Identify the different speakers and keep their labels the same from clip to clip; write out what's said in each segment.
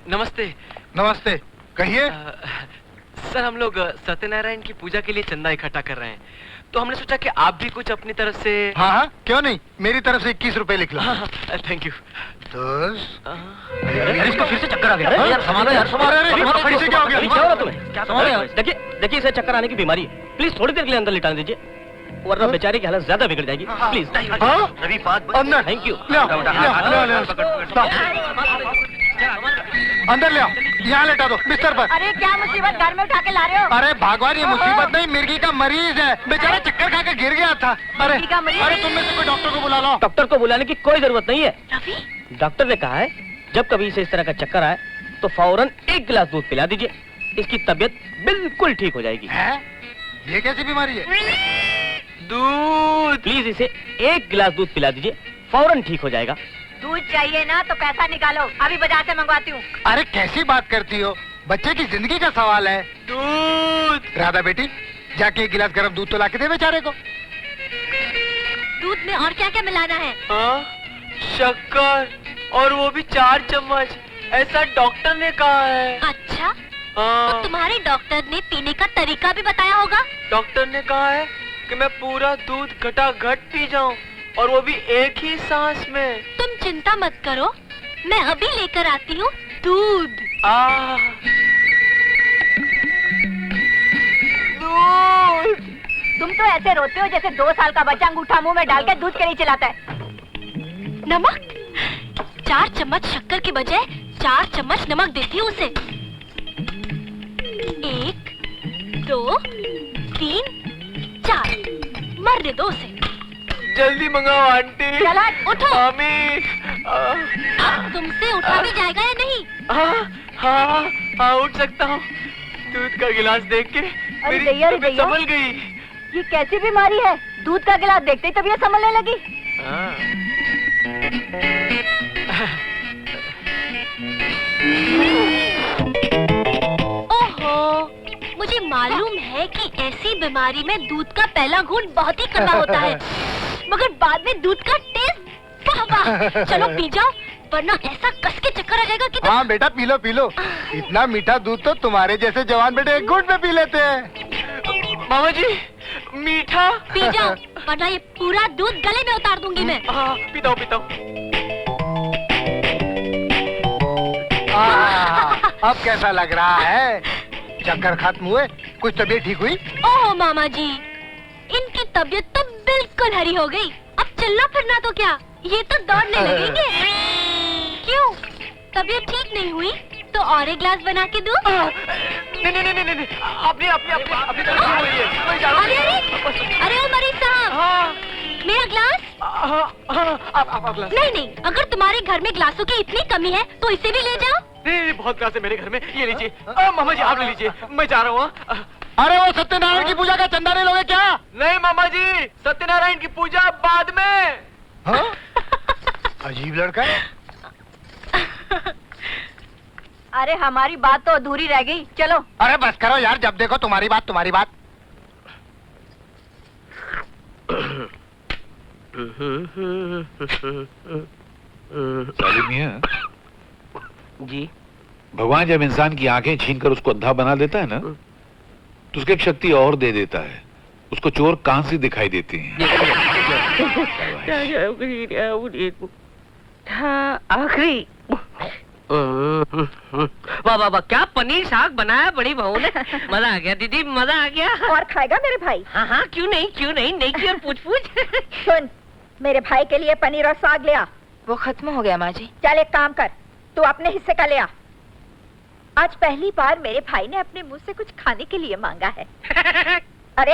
Speaker 1: नमस्ते।
Speaker 2: नमस्ते, कहिए।
Speaker 1: सर हम लोग सत्यनारायण की पूजा के लिए चंदा इकट्ठा कर रहे हैं, तो हमने सोचा कि आप भी कुछ अपनी तरफ से।
Speaker 2: हाँ हाँ, क्यों नहीं, मेरी तरफ से 21 रुपए लिख लो।
Speaker 1: Thank you.
Speaker 3: अरे इसको फिर से चक्कर आ गया। यार संभालो यार,
Speaker 2: खड़ी से क्या हो गया?
Speaker 3: क्या हो रहा तुम्हें? संभालो यार। देखिए इसे चक्कर आने की बीमारी है, प्लीज थोड़ी देर के लिए अंदर लिटाने दीजिए, वरना बेचारे की हालत ज्यादा बिगड़ जाएगी। प्लीज।
Speaker 2: रवि बात अंदर।
Speaker 3: Thank you.
Speaker 2: अंदर ले आओ, यहाँ लेटा दो बिस्तर पर।
Speaker 4: अरे क्या मुसीबत घर में उठा के ला रहे हो?
Speaker 2: अरे भगवान, ये मुसीबत नहीं, मिर्गी का मरीज है, बेचारा चक्कर खा के गिर गया था। अरे अरे तुम में से कोई डॉक्टर को बुला लो।
Speaker 3: डॉक्टर को बुलाने की कोई जरूरत नहीं है।
Speaker 4: रवि,
Speaker 3: डॉक्टर ने कहा है जब कभी इसे इस तरह का चक्कर आए तो फौरन 1 गिलास दूध पिला दीजिए, इसकी तबीयत बिल्कुल ठीक हो जाएगी।
Speaker 2: है? ये कैसी बीमारी है?
Speaker 1: दूध।
Speaker 3: प्लीज इसे 1 गिलास दूध पिला दीजिए, फौरन ठीक हो जाएगा।
Speaker 4: दूध चाहिए ना तो पैसा निकालो, अभी बाजार से मंगवाती हूँ।
Speaker 2: अरे कैसी बात करती हो, बच्चे की जिंदगी का सवाल है।
Speaker 1: दूध।
Speaker 2: राधा बेटी, जाके 1 गिलास गर्म दूध तो लाके दे बेचारे को।
Speaker 4: दूध में और क्या क्या मिलाना है?
Speaker 1: शक्कर, और वो भी 4 चम्मच, ऐसा डॉक्टर ने कहा है।
Speaker 4: अच्छा, तो तुम्हारे डॉक्टर ने पीने का तरीका भी बताया होगा?
Speaker 1: डॉक्टर ने कहा है कि मैं पूरा दूध घटाघट पी जाऊं, और वो भी एक ही सांस में।
Speaker 4: तुम चिंता मत करो, मैं अभी लेकर आती हूँ दूध।
Speaker 1: दूध।
Speaker 4: तुम तो ऐसे रोते हो जैसे 2 साल का बच्चा अंगूठा मुंह में डाल के दूध के लिए चिल्लाता है। नमक, 4 चम्मच शक्कर के बजाय 4 चम्मच नमक देती हूँ उसे। 1, 2, 3, 4, मरने दो उसे।
Speaker 1: जल्दी मंगाओ आंटी।
Speaker 4: चला, उठो।
Speaker 1: मामी।
Speaker 4: अब तुमसे उठा भी जाएगा या नहीं?
Speaker 1: हाँ, उठ सकता हूँ। दूध का गिलास देख के मेरी तबीयत संभल गई।
Speaker 4: ये कैसी बीमारी है, दूध का गिलास देखते ही तबीयत संभलने लगी। ओहो, मुझे मालूम है कि ऐसी बीमारी में दूध का पहला घूंट बहुत ही कड़वा होता है, मगर बाद में दूध का टेस्ट वाह वाह। चलो पी जाओ, वरना ऐसा कस के चक्कर आ जाएगा कि
Speaker 2: हाँ बेटा, पी लो पी लो। इतना मीठा दूध तो तुम्हारे जैसे जवान बेटे 1 घूंट में पी लेते हैं।
Speaker 1: मामा जी, मीठा।
Speaker 4: पी जाओ, वरना ये पूरा दूध गले में उतार दूंगी मैं।
Speaker 1: पीता हूँ।
Speaker 2: अब कैसा लग रहा है? चक्कर खत्म हुए, कुछ तबीयत ठीक हुई?
Speaker 4: ओहो मामा जी, इनकी तबीयत तो बिल्कुल हरी हो गई। अब चलना फिरना तो क्या, ये तो दौड़ने लगेंगे। क्यों, तबीयत ठीक नहीं हुई तो और 1 गिलास बना के दूं?
Speaker 1: नहीं, अपनी
Speaker 4: अरे ओ मरीज साहब, मेरा गिलास? नहीं, अगर तुम्हारे घर में ग्लासों की इतनी कमी है तो इसे भी ले जाओ।
Speaker 1: नहीं, बहुत ग्लास है मेरे घर में, ये लीजिए। मामा जी आप ले लीजिए, मैं जा रहा हूँ।
Speaker 2: अरे वो सत्यनारायण की पूजा का चंदा नहीं लोगे क्या?
Speaker 1: नहीं मामा जी, सत्यनारायण की पूजा बाद में।
Speaker 2: हाँ? अजीब लड़का है।
Speaker 4: अरे हमारी बात तो अधूरी रह गई, चलो।
Speaker 2: अरे बस करो यार, जब देखो तुम्हारी बात।
Speaker 5: सालिम मियां
Speaker 3: जी,
Speaker 5: भगवान जब इंसान की आंखें छीनकर उसको अंधा बना देता है ना, तो उसको एक शक्ति और दे देता है, उसको चोर कान से दिखाई देती हैं।
Speaker 3: आखिरी वाह वाह वाह, क्या पनीर साग बनाया बड़ी बहू ने। मजा आ गया दीदी, मजा आ गया।
Speaker 4: और खाएगा मेरे भाई?
Speaker 3: हाँ, क्यों नहीं की और पूछ।
Speaker 4: सुन, मेरे भाई के लिए पनीर और साग ले आ।
Speaker 6: वो खत्म हो गया माँ जी।
Speaker 4: चल एक काम कर, तू अपने हिस्से का ले आ। आज पहली बार मेरे भाई ने अपने मुंह से कुछ खाने के लिए मांगा है। अरे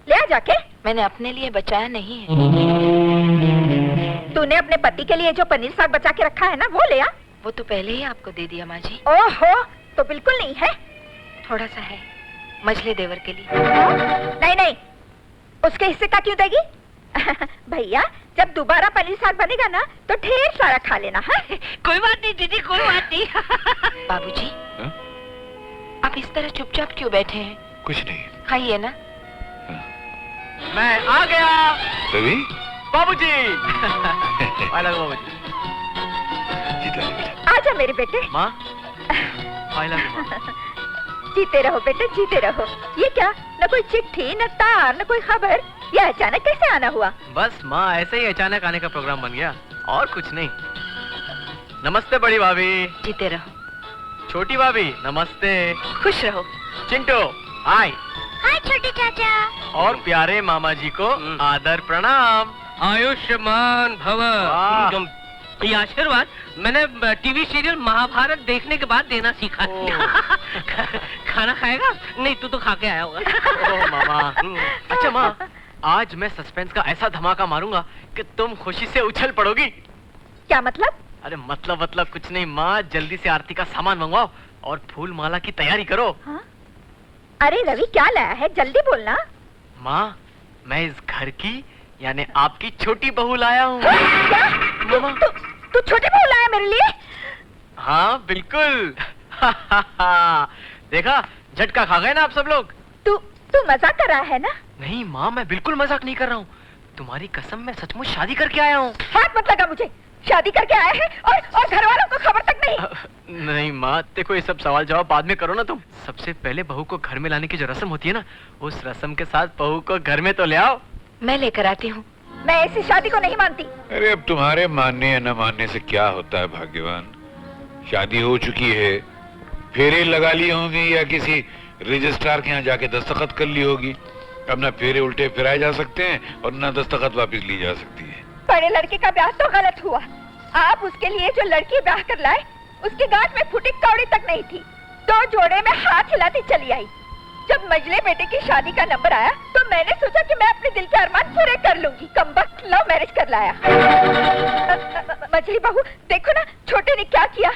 Speaker 4: ले आ जाके।
Speaker 6: मैंने अपने लिए बचाया नहीं है।
Speaker 4: तूने अपने पति के लिए जो पनीर साग बचा के रखा है ना, वो ले आ।
Speaker 6: वो तो पहले ही आपको दे दिया माँ जी।
Speaker 4: ओहो, तो बिल्कुल नहीं है?
Speaker 6: थोड़ा सा है, मझले देवर के लिए।
Speaker 4: नहीं, उसके हिस्से का क्यों देगी? भैया, जब दोबारा पनीर साग बनेगा ना तो ढेर सारा खा लेना। हाँ?
Speaker 3: कोई बात नहीं दीदी, कोई बात नहीं।
Speaker 6: बाबूजी, आप इस तरह चुपचाप क्यों बैठे हैं?
Speaker 5: कुछ नहीं,
Speaker 6: खाइए ना।
Speaker 1: मैं आ गया।
Speaker 5: रवि
Speaker 1: बाबूजी। बाबूजी।
Speaker 6: आजा मेरे बेटे।
Speaker 1: माँ, आई लव यू माँ।
Speaker 7: जीते रहो बेटे, जीते रहो। ये क्या, न कोई चिट्ठी, न तार, न कोई खबर, ये अचानक कैसे आना हुआ?
Speaker 1: बस माँ, ऐसे ही अचानक आने का प्रोग्राम बन गया, और कुछ नहीं। नमस्ते बड़ी भाभी।
Speaker 6: जीते रहो।
Speaker 1: छोटी भाभी नमस्ते।
Speaker 6: खुश रहो।
Speaker 1: चिंटू हाय।
Speaker 4: हाय छोटे चाचा।
Speaker 1: और प्यारे मामा जी को आदर प्रणाम।
Speaker 3: आयुष्मान भव।
Speaker 1: वाह।
Speaker 3: ये आशीर्वाद मैंने टीवी सीरियल महाभारत देखने के बाद देना सीखा। खाना खाएगा? नहीं, तू तो खा के आया होगा।
Speaker 1: ओह मामा। अच्छा माँ, आज मैं सस्पेंस का ऐसा धमाका मारूंगा कि तुम खुशी से उछल पड़ोगी।
Speaker 7: क्या मतलब?
Speaker 1: अरे मतलब कुछ नहीं माँ, जल्दी से आरती का सामान मंगवाओ और फूल माला की तैयारी करो।
Speaker 7: हाँ? अरे रवि, क्या लाया है, जल्दी बोलना।
Speaker 1: माँ, मैं इस घर की यानी आपकी छोटी बहू लाया हूँ।
Speaker 7: क्या?
Speaker 1: मामा।
Speaker 7: तू छोटी बहू लाया मेरे लिए?
Speaker 1: हाँ बिल्कुल। देखा, झटका खा गए ना आप सब लोग।
Speaker 7: तू मजाक कर रहा है ना?
Speaker 1: नहीं माँ, मैं बिल्कुल मजाक नहीं कर रहा हूँ। तुम्हारी कसम, मैं सचमुच शादी करके आया हूँ।
Speaker 7: हाथ मत लगा मुझे। शादी करके आया है और घर वालों को खबर तक नहीं।
Speaker 1: नहीं माँ, देखो ये सब सवाल जवाब बाद में करो ना तुम। सबसे पहले बहू को घर में लाने की जो रस्म होती है ना, उस रस्म के साथ बहू को घर में तो ले आओ।
Speaker 6: मैं लेकर आती हूँ।
Speaker 7: मैं ऐसी शादी को नहीं मानती।
Speaker 5: अरे अब तुम्हारे मानने या न मानने से क्या होता है भाग्यवान। शादी हो चुकी है, फेरे लगा ली होंगी या किसी रजिस्ट्रार के यहाँ जाके दस्तखत कर ली होगी। अब ना फेरे उल्टे फिराए जा सकते हैं और ना दस्तखत वापस ली जा सकती है।
Speaker 7: बड़े लड़के का ब्याह तो गलत हुआ। आप उसके लिए जो लड़की ब्याह कर लाए, उसकी गांठ में फूटी कौड़ी तक नहीं थी। 2 जोड़े में हाथ हिलाती चली आई। जब मजले बेटे की शादी का नंबर आया तो मैंने सोचा कि मैं अपने दिल के अरमान पूरे कर लूंगी। कमबख्त लव मैरिज कर लाया। मजली बहू, देखो ना छोटे ने क्या किया।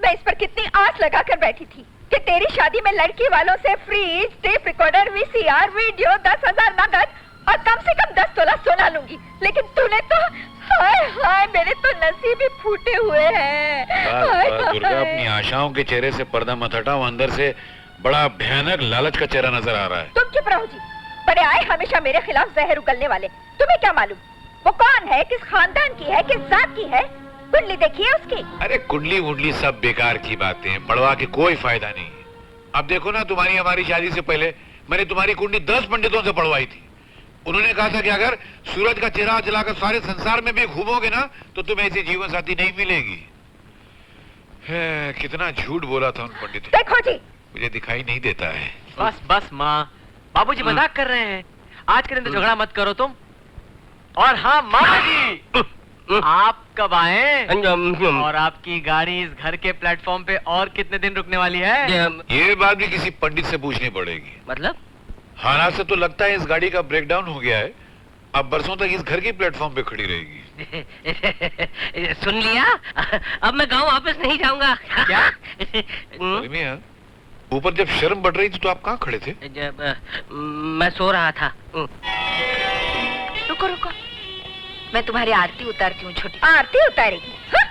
Speaker 7: मैं इस पर कितनी आस लगाकर बैठी थी कि तेरी शादी में लड़की वालों से fridge, tape recorder, VCR, video, 10,000 नगद और कम से कम 10 तोला सोना लूंगी। लेकिन तूने तो, हाय हाय, मेरे तो नसीब ही फूटे हुए हैं।
Speaker 5: बस दुर्गा, अपनी आशाओं के चेहरे से पर्दा मत हटाओ। अंदर से बड़ा भयानक लालच का चेहरा नजर आ रहा है।
Speaker 7: तुम चुप रहो जी। बड़े आए हमेशा मेरे खिलाफ जहर उगलने वाले। तुम्हें क्या मालूम वो कौन है, किस खानदान की है, किस जात की है? कुंडली देखी है उसकी?
Speaker 5: अरे कुंडली वुंडली सब बेकार की बातें हैं, पढ़वा के कोई फायदा नहीं है। अब देखो ना, तुम्हारी हमारी शादी से पहले मैंने तुम्हारी कुंडली 10 पंडितों से पढ़वाई थी। उन्होंने कहा था कि अगर सूरज का चेहरा जलाकर सारे संसार में भी घूमोगे ना तो तुम्हें ऐसी जीवन साथी नहीं मिलेगी। कितना झूठ बोला था उन पंडितों।
Speaker 7: देखो जी,
Speaker 5: मुझे दिखाई नहीं देता है।
Speaker 1: बस बस माँ, बाबूजी मजाक कर रहे हैं। आज के दिन तो झगड़ा मत करो तुम। और हाँ मामा जी, आप कब आए? और आपकी गाड़ी इस घर के प्लेटफॉर्म पे और कितने दिन रुकने वाली है?
Speaker 5: ये बात भी किसी पंडित से पूछनी पड़ेगी।
Speaker 3: मतलब?
Speaker 5: हालात से तो लगता है इस गाड़ी का ब्रेकडाउन हो गया है। अब बरसों तक इस घर के प्लेटफॉर्म पे खड़ी रहेगी।
Speaker 3: सुन लिया? अब मैं गांव वापस नहीं जाऊंगा।
Speaker 1: क्या?
Speaker 5: मियां, ऊपर जब शर्म बढ़ रही थी तो आप कहाँ खड़े थे?
Speaker 3: मैं सो रहा था।
Speaker 6: रुको रुको, मैं तुम्हारी आरती उतारती हूँ छोटी।
Speaker 7: आरती उतारेगी? हाँ?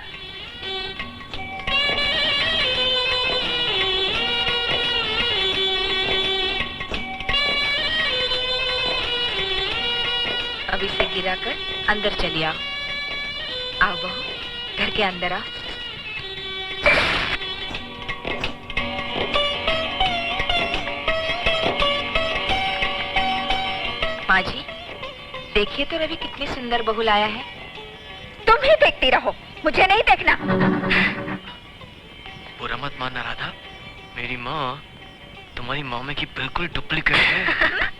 Speaker 6: अब इसे गिराकर अंदर चली आओ। आओ बहू, घर के अंदर आओ। माँ जी, देखिए तो रवि कितनी सुंदर बहू लाया है।
Speaker 7: तुम ही देखती रहो, मुझे नहीं देखना।
Speaker 1: बुरा मत मानना राधा, मेरी माँ तुम्हारी मामा की बिल्कुल डुप्लीकेट है।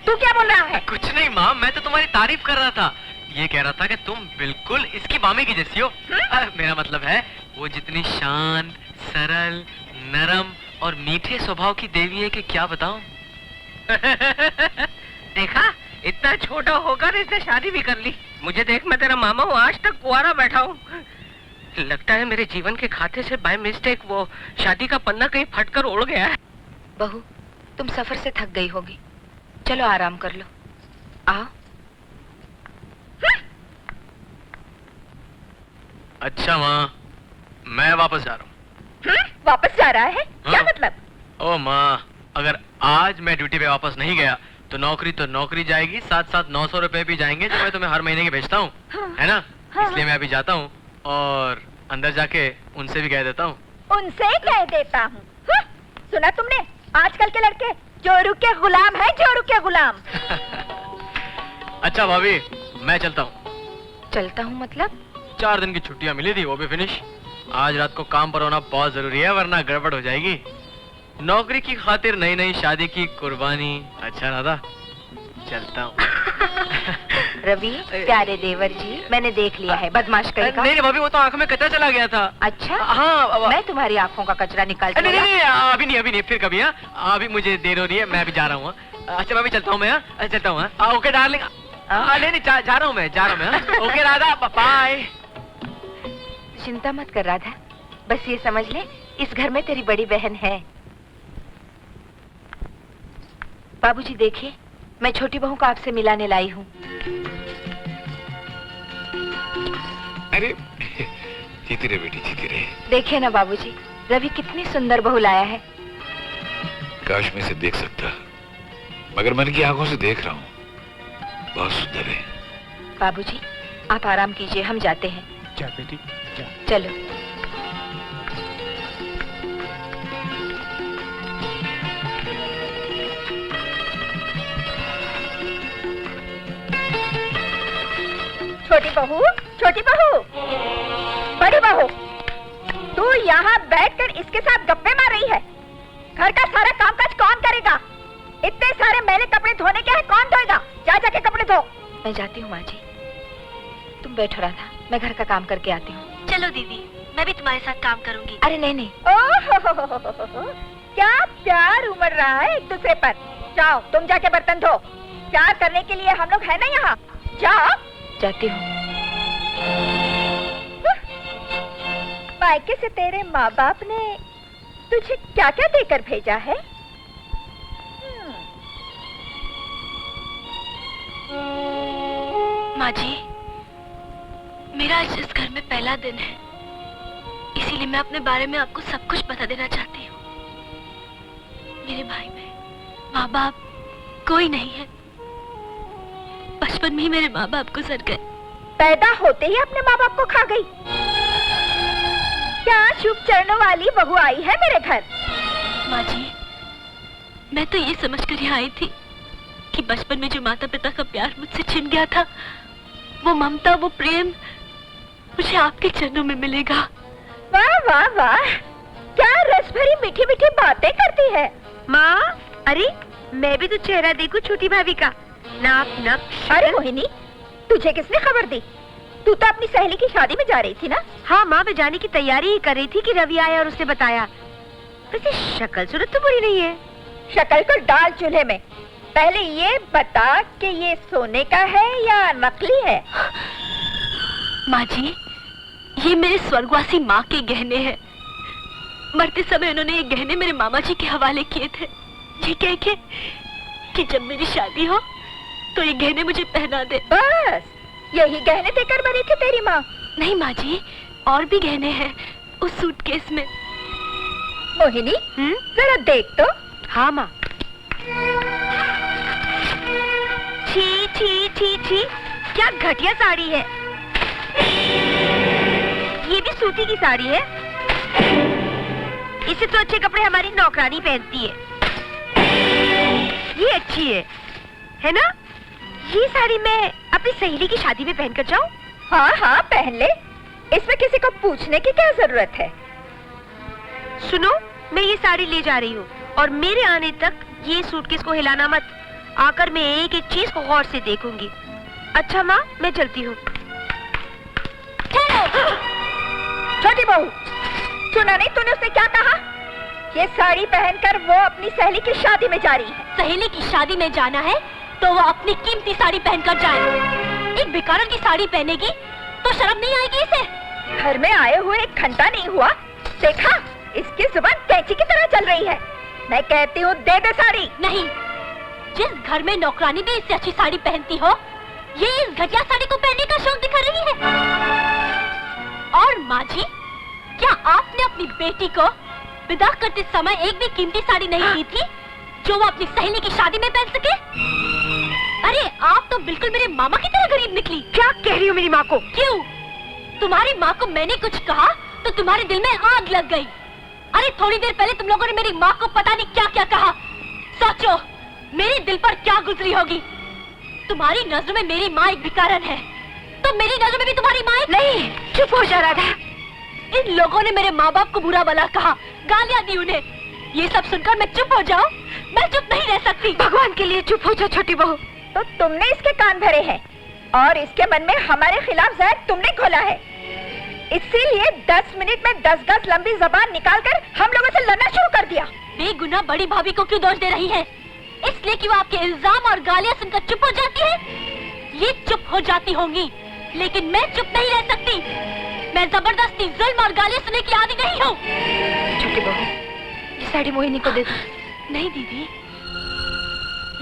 Speaker 7: तू क्या बोल रहा है?
Speaker 1: कुछ नहीं माँ, मैं तो तुम्हारी तारीफ कर रहा था। ये कह रहा था कि तुम बिल्कुल इसकी मामी की जैसी हो। मेरा मतलब है वो जितनी शांत, सरल, नरम और मीठे स्वभाव की देवी है कि क्या बताऊं।
Speaker 3: देखा, इतना छोटा होकर इसने शादी भी कर ली। मुझे देख, मैं तेरा मामा हूँ, आज तक कुंवारा बैठा हूँ। लगता है मेरे जीवन के खाते से बाय मिस्टेक वो शादी का पन्ना कहीं फटकर उड़ गया है।
Speaker 6: बहू, तुम सफर से थक गई होगी, चलो आराम कर लो। आओ।
Speaker 1: अच्छा माँ, मैं वापस जा रहा हूँ।
Speaker 7: वापस जा रहा है? क्या
Speaker 1: हाँ।
Speaker 7: मतलब?
Speaker 1: ओ माँ, अगर आज मैं ड्यूटी पे वापस नहीं गया तो नौकरी जाएगी, साथ साथ 900 रुपए भी जाएंगे जो मैं तुम्हें हर महीने के भेजता हूँ।
Speaker 7: हाँ।
Speaker 1: है ना?
Speaker 7: हाँ।
Speaker 1: इसलिए मैं अभी जाता हूँ और अंदर जाके उनसे भी कह देता हूँ
Speaker 7: उनसे कह देता हूँ। सुना तुमने, आजकल के लड़के जोरू के गुलाम हैं, जोरू के गुलाम।
Speaker 1: अच्छा भाभी, मैं चलता हूँ।
Speaker 6: चलता हूँ मतलब?
Speaker 1: 4 दिन की छुट्टियाँ मिली थी, वो भी फिनिश। आज रात को काम पर होना बहुत जरूरी है, वरना गड़बड़ हो जाएगी। नौकरी की खातिर नई नई शादी की कुर्बानी। अच्छा राधा, चलता हूँ।
Speaker 6: रवि, प्यारे देवर जी, मैंने देख लिया है बदमाश करेगा।
Speaker 1: नहीं भाभी, वो तो आंखों में कचरा चला गया था।
Speaker 6: अच्छा?
Speaker 1: हाँ,
Speaker 6: मैं तुम्हारी आंखों का कचरा निकालती हूँ।
Speaker 1: नहीं, अभी नहीं, फिर कभी। अभी मुझे देर हो रही है, मैं अभी जा रहा हूँ। अच्छा भाभी, चलता हूँ मैं। चलता हूँ। Okay darling. नहीं, जा रहा हूँ मैं। Okay Radha, bye.
Speaker 6: चिंता मत कर राधा, बस ये समझ ले, इस घर में तेरी बड़ी बहन है। बाबूजी देखिए, मैं छोटी बहू को आपसे मिलाने लाई हूँ।
Speaker 5: अरे जीती रहे बेटी, जीती रहे।
Speaker 6: देखिए ना बाबूजी, रवि कितनी सुंदर बहू लाया है।
Speaker 5: काश मैं इसे देख सकता, मगर मन की आंखों से देख रहा हूँ, बहुत सुंदर है।
Speaker 6: बाबूजी, आप आराम कीजिए, हम जाते हैं।
Speaker 2: जा बेटी, जा।
Speaker 6: चलो।
Speaker 7: छोटी बहू, छोटी बहू, बड़ी बहू, तू यहाँ बैठकर इसके साथ गप्पे मार रही है। घर का सारा कामकाज कौन करेगा? इतने सारे मैले कपड़े धोने के हैं, कौन धोएगा? जा जाके कपड़े धो।
Speaker 6: मैं जाती हूँ माँ जी, तुम बैठो राधा, मैं घर का काम करके आती हूँ।
Speaker 4: चलो दीदी, मैं भी तुम्हारे साथ काम करूंगी।
Speaker 6: अरे नहीं।
Speaker 7: ओह, क्या प्यार उमड़ रहा है एक दूसरे पर। जाओ तुम जाके बर्तन धो। प्यार करने के लिए हम लोग है ना यहाँ। जाओ।
Speaker 6: जाती हूँ।
Speaker 7: मायके से तेरे माँ बाप ने तुझे क्या क्या देकर भेजा है?
Speaker 4: माँ जी, मेरा आज इस घर में पहला दिन है, इसीलिए मैं अपने बारे में आपको सब कुछ बता देना चाहती हूँ। मेरे भाई में माँ बाप कोई नहीं है। बचपन में ही मेरे माँ बाप गुजर गए।
Speaker 7: पैदा होते ही अपने माँ बाप को खा गई। क्या शुभ चरणों वाली बहू आई है मेरे घर।
Speaker 4: माँ जी, मैं तो ये समझकर यहाँ आई थी कि बचपन में जो माता पिता का प्यार मुझसे छिन गया था, वो ममता, वो प्रेम मुझे आपके चरणों में मिलेगा।
Speaker 7: वाह वाह वाह, क्या रस भरी मीठी मीठी बातें करती है
Speaker 6: माँ। अरे मैं भी तो चेहरा देखूं छोटी भाभी का। नाप नाप।
Speaker 7: अरे मोहिनी, तुझे किसने खबर दी? तू तो अपनी सहेली की शादी में जा रही थी ना?
Speaker 6: हाँ माँ, मैं जाने की तैयारी ही कर रही थी कि रवि आया और उसने बताया। वैसे शक्ल सूरत तो बुरी नहीं है।
Speaker 7: शक्ल को डाल चूल्हे में। पहले ये बता कि ये सोने का है या नकली है?
Speaker 4: माँ जी, ये मेरे स्वर्गवासी माँ के गहने हैं। मरते समय उन्होंने ये गहने मेरे मामा जी के हवाले किए थे, ये कह के कि जब मेरी शादी हो तो ये गहने मुझे पहना दे।
Speaker 7: बस यही गहने देकर मरी थी तेरी माँ?
Speaker 4: नहीं माँ जी, और भी गहने हैं उस सूटकेस में।
Speaker 7: मोहिनी, जरा देख तो।
Speaker 6: हाँ माँ। छी छी छी छी, क्या घटिया साड़ी है। ये भी सूती की साड़ी है। इससे तो अच्छे कपड़े हमारी नौकरानी पहनती है। ये अच्छी है ना? ये साड़ी मैं अपनी सहेली की शादी में पहनकर जाऊं?
Speaker 7: हाँ हाँ पहन ले, इसमें किसी को पूछने की क्या जरूरत है।
Speaker 6: सुनो, मैं ये साड़ी ले जा रही हूँ और मेरे आने तक ये सूटकेस को हिलाना मत। आकर मैं एक एक चीज को गौर से देखूंगी। अच्छा माँ, मैं चलती हूँ।
Speaker 7: छोटी बहू, सुना नहीं तूने उसने क्या कहा? ये साड़ी पहनकर वो अपनी सहेली की शादी में जा रही है।
Speaker 4: सहेली की शादी में जाना है तो वो अपनी कीमती साड़ी पहनकर जाए। एक भिखारन की साड़ी पहनेगी तो शर्म नहीं आएगी इसे?
Speaker 7: घर में आए हुए एक घंटा नहीं हुआ, देखा इसकी जुबान कैंची की तरह चल रही है। मैं कहती हूँ दे दे साड़ी।
Speaker 4: नहीं, जिस घर में नौकरानी भी इससे अच्छी साड़ी पहनती हो, ये इस घटिया साड़ी को पहनने का शौक दिखा रही है। और माँ जी, क्या आपने अपनी बेटी को विदा करते समय एक भी कीमती साड़ी नहीं दी थी जो वो अपनी सहेली की शादी में पहन सके? अरे आप तो बिल्कुल मेरे मामा की तरह गरीब निकली।
Speaker 6: क्या कह रही हो मेरी माँ को?
Speaker 4: क्यों? तुम्हारी माँ को मैंने कुछ कहा तो तुम्हारे दिल में आग लग गई। अरे थोड़ी देर पहले तुम लोगों ने मेरी माँ को पता नहीं क्या क्या कहा। सोचो मेरे दिल पर क्या गुजरी होगी। तुम्हारी नजरों में मेरी माँ एक भिखारन है, तो मेरी नजरों में भी तुम्हारी माँ
Speaker 7: नहीं, चुप हो जा राधा।
Speaker 4: इन लोगों ने मेरे माँ बाप को बुरा भला कहा, गालियाँ दी उन्हें। ये सब सुनकर मैं चुप हो जाऊं? मैं चुप नहीं रह सकती।
Speaker 7: भगवान के लिए चुप हो जाओ छोटी बहू। तो तुमने इसके कान भरे हैं और इसके मन में हमारे खिलाफ जहर तुमने खोला है। इसीलिए 10 मिनट में 10 गज लंबी जबान निकालकर हम लोगों से लड़ना शुरू कर दिया।
Speaker 4: बेगुनाह बड़ी भाभी को क्यों दोष दे रही है? इसलिए कि वो आपके इल्जाम और गालियां सुनकर चुप हो जाती है। ये चुप हो जाती होंगी, लेकिन मैं चुप नहीं रह सकती। मैं जबरदस्ती जुल्म और गालियां सुनने की आदी नहीं हूँ।
Speaker 7: छोटी बहू, ये साड़ी मोहिनी को दे दो।
Speaker 4: नहीं दीदी,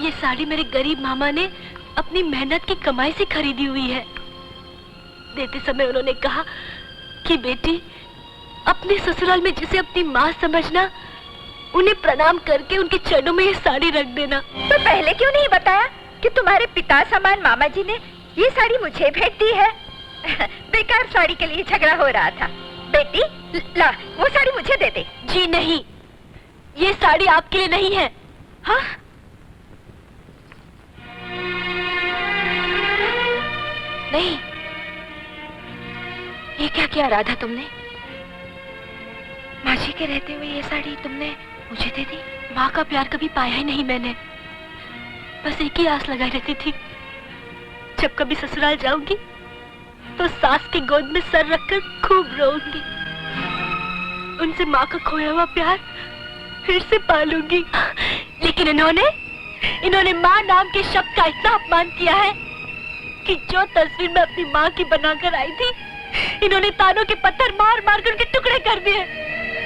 Speaker 4: ये साड़ी मेरे गरीब मामा ने अपनी मेहनत की कमाई से खरीदी हुई है। देते समय उन्होंने कहा कि बेटी, अपने ससुराल में जिसे अपनी माँ समझना, उन्हें प्रणाम करके उनके चरणों में ये साड़ी रख देना।
Speaker 7: तो पहले क्यों नहीं बताया कि तुम्हारे पिता समान मामा जी ने ये साड़ी मुझे भेंट दी है? बेकार साड़ी के लिए झगड़ा हो रहा था। बेटी ला, वो साड़ी मुझे दे दे।
Speaker 4: जी नहीं, ये साड़ी आपके लिए नहीं है। हाँ?
Speaker 7: नहीं, ये क्या किया राधा तुमने? माँ जी के रहते हुए ये साड़ी तुमने मुझे दे दी?
Speaker 4: माँ का प्यार कभी पाया ही नहीं मैंने। बस एक ही आस लगाई रहती थी, जब कभी ससुराल जाऊंगी तो सास की गोद में सर रखकर खूब रोऊंगी। उनसे माँ का खोया हुआ प्यार फिर से पालूंगी। लेकिन इन्होंने माँ नाम के शब्द का इतना अपमान किया है कि जो तस्वीर मैं अपनी माँ की बनाकर आई थी, इन्होंने तानों के पत्थर मार मार कर उनके टुकड़े कर दिए।